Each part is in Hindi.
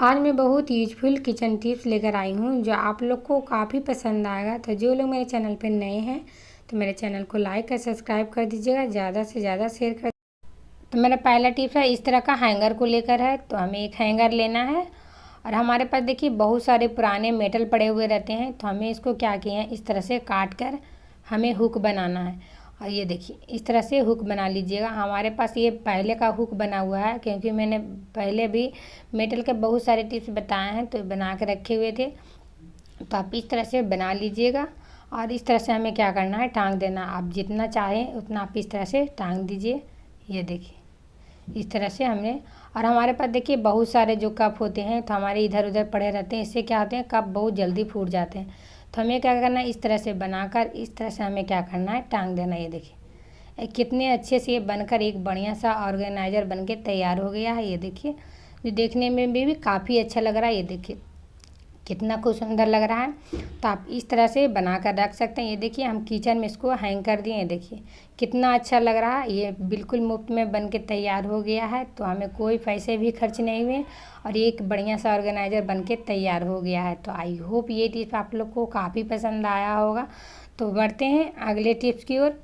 आज मैं बहुत यूजफुल किचन टिप्स लेकर आई हूँ जो आप लोग को काफ़ी पसंद आएगा। तो जो लोग मेरे चैनल पर नए हैं तो मेरे चैनल को लाइक और सब्सक्राइब कर दीजिएगा, ज़्यादा से ज़्यादा शेयर कर। तो मेरा पहला टिप्स है इस तरह का हैंगर को लेकर है। तो हमें एक हैंगर लेना है और हमारे पास देखिए बहुत सारे पुराने मेटल पड़े हुए रहते हैं। तो हमें इसको क्या किए हैं, इस तरह से काट कर हमें हुक बनाना है। और ये देखिए इस तरह से हुक बना लीजिएगा। हमारे पास ये पहले का हुक बना हुआ है क्योंकि मैंने पहले भी मेटल के बहुत सारे टिप्स बताए हैं तो बना के रखे हुए थे। तो आप इस तरह से बना लीजिएगा और इस तरह से हमें क्या करना है, टांग देना। आप जितना चाहें उतना आप इस तरह से टांग दीजिए। ये देखिए इस तरह से हमने, और हमारे पास देखिए बहुत सारे जो कप होते हैं तो हमारे इधर उधर पड़े रहते हैं। इससे क्या होते हैं, कप बहुत जल्दी फूट जाते हैं। तो हमें क्या करना है, इस तरह से बनाकर इस तरह से हमें क्या करना है, टांग देना। ये देखिए कितने अच्छे से ये बनकर एक बढ़िया सा ऑर्गेनाइजर बन के तैयार हो गया है। ये देखिए जो देखने में भी काफ़ी अच्छा लग रहा है। ये देखिए कितना कुछ सुंदर लग रहा है। तो आप इस तरह से बना कर रख सकते हैं। ये देखिए हम किचन में इसको हैंग कर दिए। देखिए कितना अच्छा लग रहा है। ये बिल्कुल मुफ्त में बन के तैयार हो गया है। तो हमें कोई पैसे भी खर्च नहीं हुए और ये एक बढ़िया सा ऑर्गेनाइजर बन के तैयार हो गया है। तो आई होप ये टिप्स आप लोग को काफ़ी पसंद आया होगा। तो बढ़ते हैं अगले टिप्स की ओर।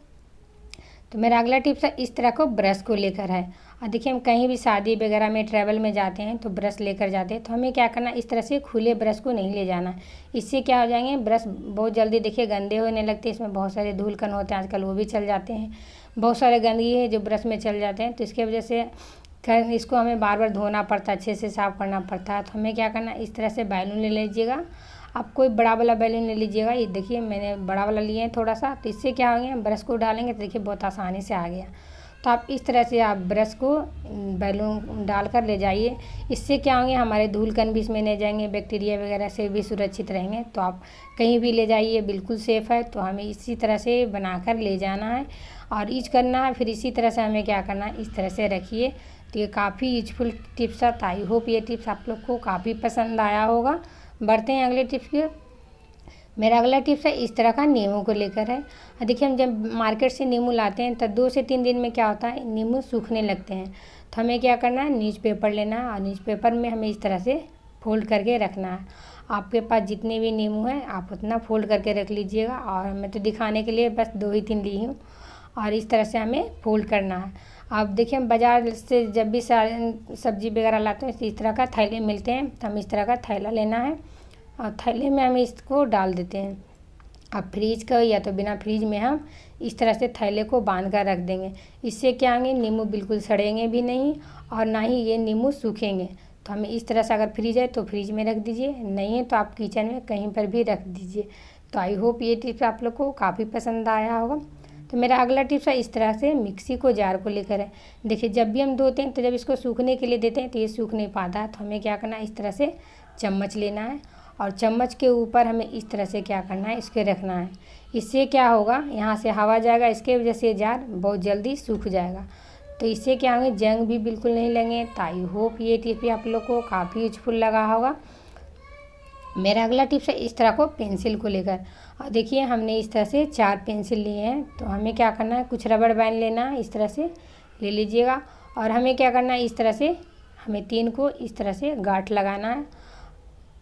तो मेरा अगला टिप्स है इस तरह को ब्रश को लेकर है। और देखिए हम कहीं भी शादी वगैरह में ट्रैवल में जाते हैं तो ब्रश लेकर जाते हैं। तो हमें क्या करना, इस तरह से खुले ब्रश को नहीं ले जाना। इससे क्या हो जाएंगे, ब्रश बहुत जल्दी देखिए गंदे होने लगते हैं। इसमें बहुत सारे धूल कण होते हैं आजकल, वो भी चल जाते हैं। बहुत सारे गंदगी है जो ब्रश में चल जाते हैं। तो इसकी वजह से इसको हमें बार बार धोना पड़ता है, अच्छे से साफ़ करना पड़ता है। तो हमें क्या करना, इस तरह से बैलून ले लीजिएगा। आप कोई बड़ा वाला बैलून ले लीजिएगा। ये देखिए मैंने बड़ा वाला लिए हैं थोड़ा सा। तो इससे क्या हो गया, ब्रश को डालेंगे तो देखिए बहुत आसानी से आ गया। तो आप इस तरह से आप ब्रश को बैलून डालकर ले जाइए। इससे क्या होंगे, हमारे धूल कण भी इसमें नहीं जाएंगे, बैक्टीरिया वगैरह से भी सुरक्षित रहेंगे। तो आप कहीं भी ले जाइए, बिल्कुल सेफ़ है। तो हमें इसी तरह से बनाकर ले जाना है और यूज करना है। फिर इसी तरह से हमें क्या करना है, इस तरह से रखिए। तो ये काफ़ी यूजफुल टिप्स है। आई होप ये टिप्स आप लोग को काफ़ी पसंद आया होगा। बढ़ते हैं अगले टिप्स की। मेरा अगला टिप्स है इस तरह का नींबू को लेकर है। देखिए हम जब मार्केट से नींबू लाते हैं तो 2 से 3 दिन में क्या होता है, नींबू सूखने लगते हैं। तो हमें क्या करना है, न्यूज़ पेपर लेना है और न्यूज़ पेपर में हमें इस तरह से फोल्ड करके रखना है। आपके पास जितने भी नींबू हैं आप उतना फोल्ड करके रख लीजिएगा। और मैं तो दिखाने के लिए बस 2 ही 3 ली हूँ। और इस तरह से हमें फोल्ड करना है। आप देखिए हम बाज़ार से जब भी सब्जी वगैरह लाते हैं इस तरह का थैले मिलते हैं। तो हमें इस तरह का थैला लेना है और थैले में हम इसको डाल देते हैं। अब फ्रीज का या तो बिना फ्रीज में हम इस तरह से थैले को बांध कर रख देंगे। इससे क्या होंगे, नींबू बिल्कुल सड़ेंगे भी नहीं और ना ही ये नींबू सूखेंगे। तो हमें इस तरह से, अगर फ्रीज है तो फ्रीज में रख दीजिए, नहीं है तो आप किचन में कहीं पर भी रख दीजिए। तो आई होप ये टिप्स आप लोग को काफ़ी पसंद आया होगा। तो मेरा अगला टिप्स है इस तरह से मिक्सी को जार को लेकर है। देखिए जब भी हम धोते हैं तो जब इसको सूखने के लिए देते हैं तो ये सूख नहीं पाता है। तो हमें क्या करना है, इस तरह से चम्मच लेना है और चम्मच के ऊपर हमें इस तरह से क्या करना है, इसके रखना है। इससे क्या होगा, यहाँ से हवा जाएगा, इसके वजह से जार बहुत जल्दी सूख जाएगा। तो इससे क्या होंगे, जंग भी बिल्कुल नहीं लगेंगे। तो आई होप ये टिप भी आप लोग को काफ़ी यूजफुल लगा होगा। मेरा अगला टिप्स है इस तरह को पेंसिल को लेकर। और देखिए हमने इस तरह से 4 पेंसिल लिए हैं। तो हमें क्या करना है, कुछ रबड़ बैंड लेना है, इस तरह से ले लीजिएगा। और हमें क्या करना है, इस तरह से हमें 3 को इस तरह से गांठ लगाना है।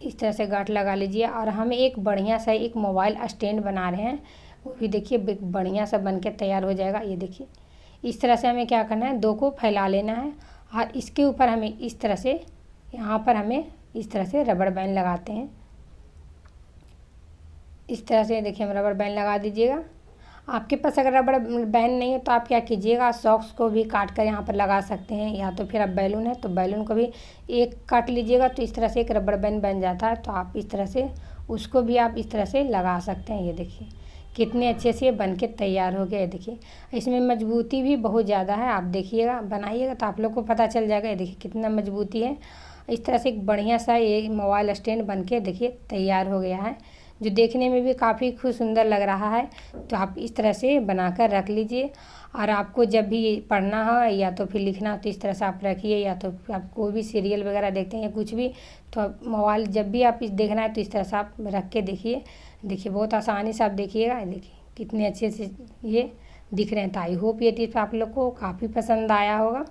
इस तरह से गांठ लगा लीजिए। और हम एक बढ़िया सा एक मोबाइल स्टैंड बना रहे हैं, वो भी देखिए बढ़िया सा बन के तैयार हो जाएगा। ये देखिए इस तरह से हमें क्या करना है, 2 को फैला लेना है और इसके ऊपर हमें इस तरह से, यहाँ पर हमें इस तरह से रबड़ बैंड लगाते हैं। इस तरह से देखिए हम रबड़ बैंड लगा दीजिएगा। आपके पास अगर रबड़ बैंड नहीं है तो आप क्या कीजिएगा, सॉक्स को भी काट कर यहाँ पर लगा सकते हैं, या तो फिर अब बैलून है तो बैलून को भी एक काट लीजिएगा तो इस तरह से एक रबड़ बैंड बन जाता है। तो आप इस तरह से उसको भी आप इस तरह से लगा सकते हैं। ये देखिए कितने अच्छे से बन के तैयार हो गया। ये देखिए इसमें मजबूती भी बहुत ज़्यादा है। आप देखिएगा, बनाइएगा तो आप लोग को पता चल जाएगा। ये देखिए कितना मजबूती है। इस तरह से एक बढ़िया सा ये मोबाइल स्टैंड बन के देखिए तैयार हो गया है, जो देखने में भी काफ़ी खूब सुंदर लग रहा है। तो आप इस तरह से बनाकर रख लीजिए। और आपको जब भी पढ़ना हो या तो फिर लिखना हो तो इस तरह से आप रखिए, या तो आप कोई भी सीरियल वगैरह देखते हैं या कुछ भी, तो मोबाइल जब भी आप देखना है तो इस तरह से आप रख के देखिए। देखिए बहुत आसानी से आप देखिएगा। देखिए कितने अच्छे से ये दिख रहे हैं। तो आई होप ये टिप्स आप लोग को काफ़ी पसंद आया होगा।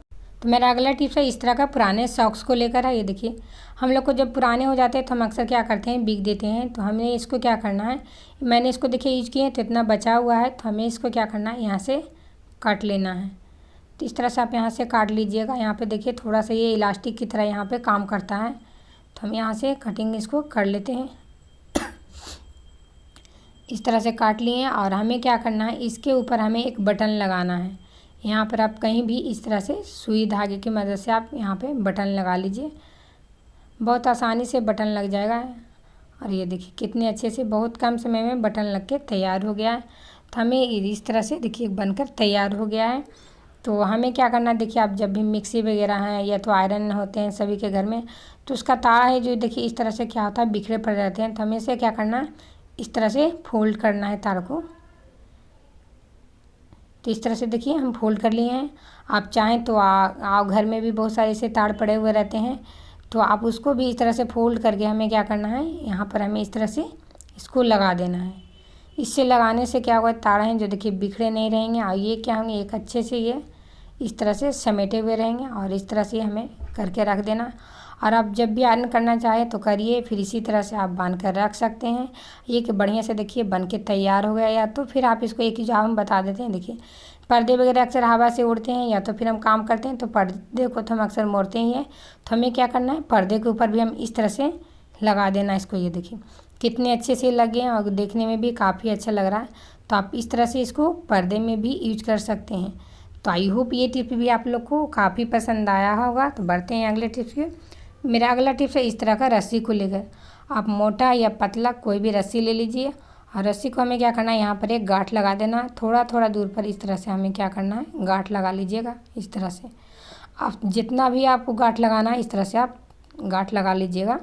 तो मेरा अगला टिप्स है इस तरह का पुराने सॉक्स को लेकर है। ये देखिए, हम लोग को जब पुराने हो जाते हैं तो हम अक्सर क्या करते हैं, बिक देते हैं। तो हमें इसको क्या करना है, मैंने इसको देखिए यूज किए तो इतना बचा हुआ है, तो हमें इसको क्या करना है, यहाँ से काट लेना है। तो इस तरह से आप यहाँ से काट लीजिएगा। यहाँ पे देखिए थोड़ा सा ये इलास्टिक की तरह यहाँ पे काम करता है, तो हम यहाँ से कटिंग इसको कर लेते हैं। इस तरह से काट लिए हैं और हमें क्या करना है, इसके ऊपर हमें एक बटन लगाना है। यहाँ पर आप कहीं भी इस तरह से सुई धागे की मदद से आप यहाँ पे बटन लगा लीजिए, बहुत आसानी से बटन लग जाएगा। और ये देखिए कितने अच्छे से बहुत कम समय में बटन लग के तैयार हो गया है। तो हमें इस तरह से देखिए बनकर तैयार हो गया है। तो हमें क्या करना है, देखिए आप जब भी मिक्सी वगैरह हैं या तो आयरन होते हैं सभी के घर में, तो उसका तार है जो देखिए इस तरह से क्या होता है, बिखरे पड़ जाते हैं। तो हमें इसे क्या करना है, इस तरह से फोल्ड करना है तार को। तो इस तरह से देखिए हम फोल्ड कर लिए हैं। आप चाहें तो आप घर में भी बहुत सारे ऐसे तार पड़े हुए रहते हैं, तो आप उसको भी इस तरह से फोल्ड करके हमें क्या करना है, यहाँ पर हमें इस तरह से इसको लगा देना है। इससे लगाने से क्या होगा, तार हैं जो देखिए बिखरे नहीं रहेंगे और ये क्या होंगे, एक अच्छे से ये इस तरह से समेटे हुए रहेंगे। और इस तरह से हमें करके रख देना। और आप जब भी आयरन करना चाहे तो करिए, फिर इसी तरह से आप बांध कर रख सकते हैं। ये कि बढ़िया से देखिए बन के तैयार हो गया। या तो फिर आप इसको एक ही जगह हम बता देते हैं, देखिए पर्दे वगैरह अक्सर हवा से उड़ते हैं, या तो फिर हम काम करते हैं तो पर्दे को तो हम अक्सर मोड़ते ही हैं। तो हमें क्या करना है, पर्दे के ऊपर भी हम इस तरह से लगा देना इसको। ये देखिए कितने अच्छे से लगे हैं और देखने में भी काफ़ी अच्छा लग रहा है। तो आप इस तरह से इसको पर्दे में भी यूज कर सकते हैं। तो आई होप ये टिप भी आप लोग को काफ़ी पसंद आया होगा। तो बढ़ते हैं अगले टिप्स के। मेरा अगला टिप्स है इस तरह का रस्सी को लेकर। आप मोटा या पतला कोई भी रस्सी ले लीजिए और रस्सी को हमें क्या करना है, यहाँ पर एक गांठ लगा देना है। थोड़ा थोड़ा दूर पर इस तरह से हमें क्या करना है, गांठ लगा लीजिएगा। इस तरह से आप जितना भी आपको गांठ लगाना है इस तरह से आप गांठ लगा लीजिएगा।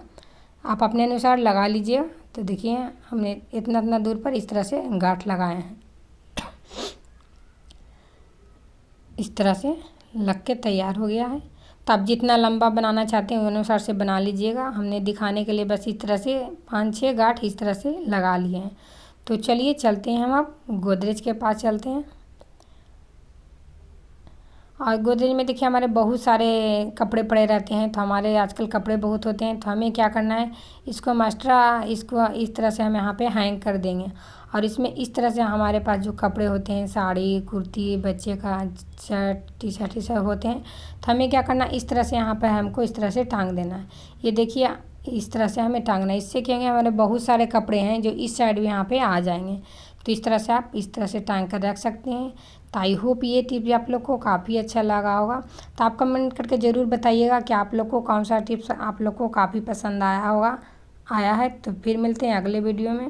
आप अपने अनुसार लगा लीजिएगा। तो देखिए हमने इतना दूर पर इस तरह से गांठ लगाए हैं। इस तरह से लग के तैयार हो गया है। तो आप जितना लंबा बनाना चाहते हैं उस अनुसार से बना लीजिएगा। हमने दिखाने के लिए बस इस तरह से 5-6 गांठ इस तरह से लगा लिए हैं। तो चलिए चलते हैं हम अब गोदरेज के पास चलते हैं। और गोदरेज में देखिए हमारे बहुत सारे कपड़े पड़े रहते हैं। तो हमारे आजकल कपड़े बहुत होते हैं, तो हमें क्या करना है, इसको इसको इस तरह से हम यहाँ पे हैंग कर देंगे। और इसमें इस तरह से हमारे पास जो कपड़े होते हैं, साड़ी, कुर्ती, बच्चे का शर्ट, टी शर्ट ये सब होते हैं, तो हमें क्या करना है, इस तरह से यहाँ पर हमको इस तरह से टांग देना है। ये देखिए इस तरह से हमें टांगना है। इससे क्या होंगे, हमारे बहुत सारे कपड़े हैं जो इस साइड भी यहाँ पे आ जाएंगे। तो इस तरह से आप इस तरह से टांग कर रख सकते हैं। तो आई होप ये टिप भी आप लोग को काफ़ी अच्छा लगा होगा। तो आप कमेंट करके ज़रूर बताइएगा कि आप लोग को कौन सा टिप्स आप लोग को काफ़ी पसंद आया है। तो फिर मिलते हैं अगले वीडियो में।